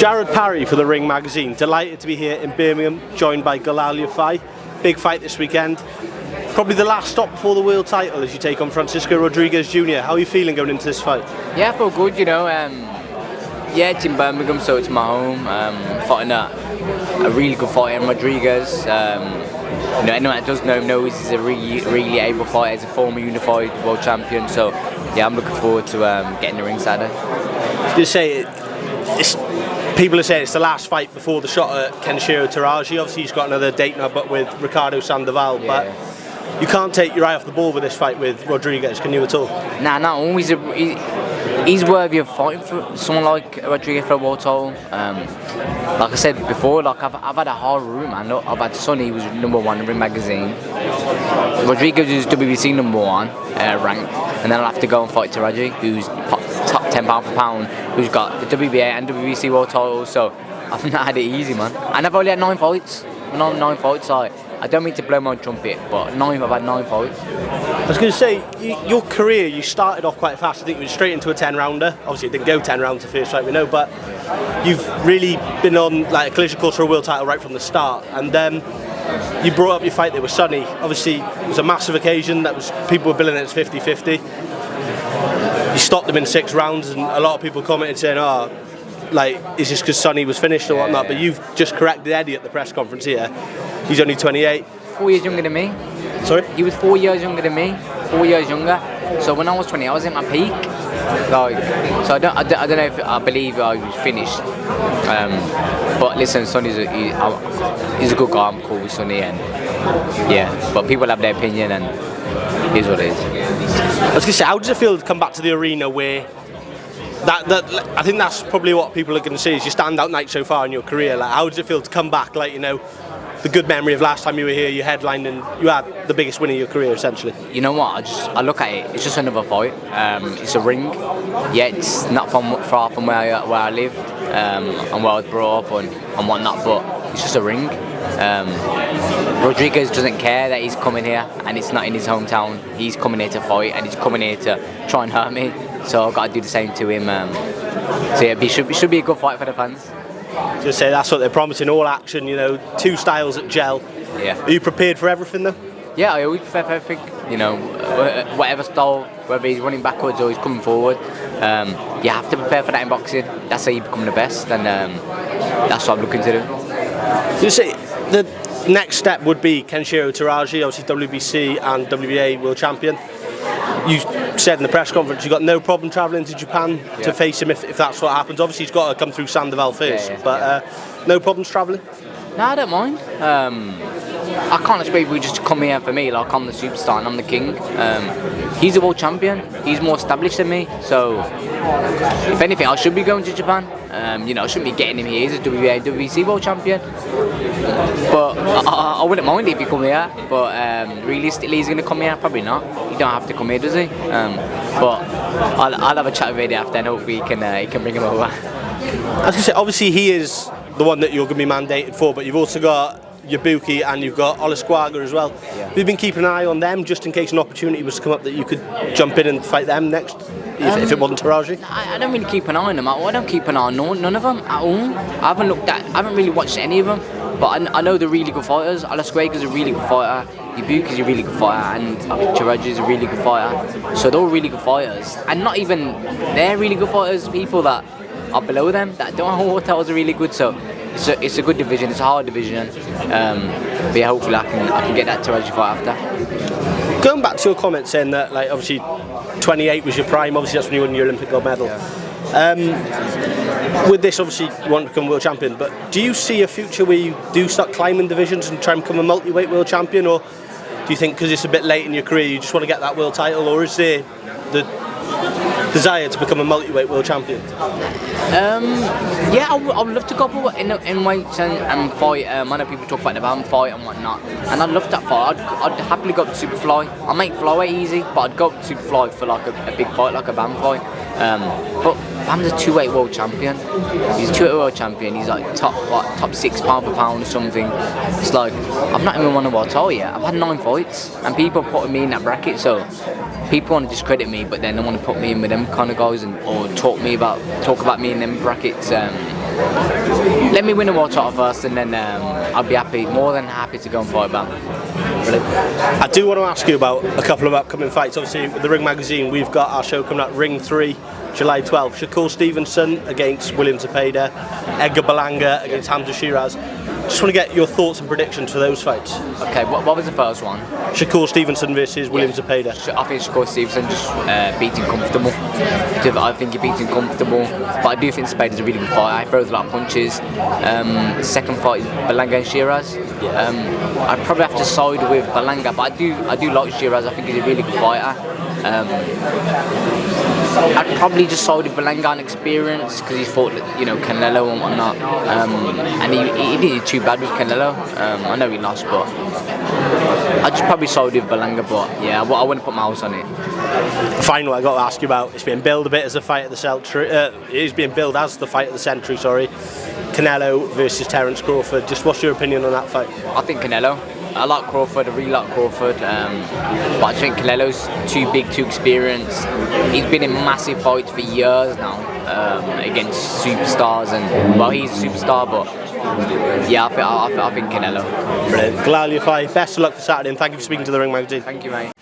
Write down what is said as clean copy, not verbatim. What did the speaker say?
Jared Parry for the Ring magazine. Delighted to be here in Birmingham, joined by Galal Yafai. Big fight this weekend. Probably the last stop before the world title as you take on Francisco Rodriguez Jr. How are you feeling going into this fight? Yeah, I feel good, you know. Yeah, it's in Birmingham, so it's my home. Fighting a really good fighter in Rodriguez. You know, anyone that does know him knows he's a really able fighter. He's a former unified world champion. So yeah, I'm looking forward to getting the ring Saturday. You say people are saying it's the last fight before the shot at Kenshiro Teraji. Obviously, he's got another date now, but with Ricardo Sandoval. Yeah. But you can't take your eye off the ball with this fight with Rodriguez, can you at all? Nah, not always. He's worthy of fighting for someone like Rodriguez for a world title. Like I said before, like I've had a hard route, man. Look, I've had Sonny, who was #1 in Ring magazine. Rodriguez is WBC #1 ranked, and then I'll have to go and fight Teraji, who's top 10 pound for pound, who's got the WBA and WBC world titles. So I've not had it easy, man. And I've only had 9 fights. Nine fights. Like, I don't mean to blow my trumpet, but I've had 9 fights. I was going to say, your career, you started off quite fast. I think you went straight into a 10-rounder. Obviously, it didn't go 10 rounds the first fight, we know, but you've really been on like a collision course for a world title right from the start. And you brought up your fight there with Sonny. Obviously, it was a massive occasion. People were billing it as 50-50. You stopped them in 6 rounds, and a lot of people commented saying, "Oh, like, is this because Sonny was finished or whatnot?" But you've just corrected Eddie at the press conference here. He's only 28. 4 years younger than me. Sorry? He was 4 years younger than me. 4 years younger. So when I was 20, I was in my peak. Like, so I don't know if I believe I was finished. But listen, Sonny's he's a good guy. I'm cool with Sonny, and yeah. But people have their opinion, and it is what it is. I was going to say, how does it feel to come back to the arena where I think that's probably what people are going to see is your standout night so far in your career. Like, how does it feel to come back, like, you know, the good memory of last time you were here, you headlined and you had the biggest win of your career, essentially? You know what? I look at it. It's just another fight. It's a ring. Yeah, it's not far from where I lived and where I was brought up and whatnot. But it's just a ring. Rodriguez doesn't care that he's coming here and it's not in his hometown. He's coming here to fight and he's coming here to try and hurt me. So I've got to do the same to him. So yeah, it should be a good fight for the fans. Just say that's what they're promising, all action, you know, 2 styles at gel. Yeah. Are you prepared for everything though? Yeah, I always prepare for everything. You know, whatever style, whether he's running backwards or he's coming forward, you have to prepare for that in boxing. That's how you become the best, and that's what I'm looking to do. You see, the next step would be Kenshiro Teraji, obviously WBC and WBA world champion. You said in the press conference you've got no problem travelling to Japan to face him if that's what happens. Obviously he's got to come through Sandoval first, but no problems travelling? No, I don't mind. I can't expect people just to come here for me like I'm the superstar and I'm the king. He's a world champion. He's more established than me. So if anything, I should be going to Japan. You know, I shouldn't be getting him here. He's a WBA, WBC world champion. But I wouldn't mind if he come here. But realistically, he's going to come here? Probably not. He don't have to come here, does he? But I'll have a chat with Eddie after and hopefully he can bring him over. I was going to say, obviously he is the one that you're going to be mandated for, but you've also got Yabuki and you've got Olasquaga as well. Yeah. We've been keeping an eye on them just in case an opportunity was to come up that you could jump in and fight them next if it wasn't Teraji. I don't really keep an eye on them. I don't keep an eye on none of them at all. I haven't really watched any of them, but I know they're really good fighters. Olasquaga's a really good fighter. Yabuki's a really good fighter, and Teraji's a really good fighter. So they're all really good fighters, and not even they're really good fighters. People that are below them that don't hold world titles are really good. So it's a good division. It's a hard division. But yeah, hopefully I can get that Teraji fight after. Going back to your comment saying that, like, obviously 28 was your prime. Obviously that's when you won your Olympic gold medal. With this, obviously you want to become world champion. But do you see a future where you do start climbing divisions and try and become a multi-weight world champion, or do you think because it's a bit late in your career you just want to get that world title, or is there the desire to become a multi-weight world champion? Yeah, I would love to go in weights and fight. I know people talk about the BAM fight and whatnot, and I'd love that fight. I'd happily go up to Superfly. I make flyweight easy, but I'd go up to Superfly for like a big fight, like a BAM fight. But BAM's a 2-weight world champion. He's a 2-weight world champion. He's like top 6 pound for pound or something. It's like I've not even won a world title yet. I've had 9 fights, and people are putting me in that bracket. So people want to discredit me, but then they want to put me in with them kind of guys or talk about me in them brackets. Let me win the world title first, and then I'll be happy, more than happy to go and fight back. I do want to ask you about a couple of upcoming fights. Obviously, with the Ring magazine, we've got our show coming up, Ring 3, July 12th. Shakur Stevenson against William Zepeda, Edgar Berlanga against Hamza Shiraz. Just want to get your thoughts and predictions for those fights. Okay, what was the first one? Shakur Stevenson versus William Zepeda. I think Shakur Stevenson just beat him comfortable. I think he beat him comfortable, but I do think Zepeda's a really good fighter. He throws a lot of punches. Second fight is Berlanga and Shiraz. I'd probably have to side with Berlanga, but I do like Shiraz. I think he's a really good fighter. I'd probably just side with Berlanga on experience because he's fought, Canelo and whatnot, and he didn't do too bad with Canelo. I know he lost, but I'd just probably side with Berlanga. But yeah, I wouldn't put my house on it. Final, I got to ask you about. It's been billed a bit as the fight of the century. It is being billed as the fight of the century. Sorry, Canelo versus Terence Crawford. Just what's your opinion on that fight? I think Canelo. I like Crawford, I really like Crawford, but I think Canelo's too big, too experienced. He's been in massive fights for years now against superstars, and well, he's a superstar, but yeah, I think Canelo. Brilliant. Galal Yafai, best of luck for Saturday, and thank you for speaking to the Ring magazine. Thank you, mate.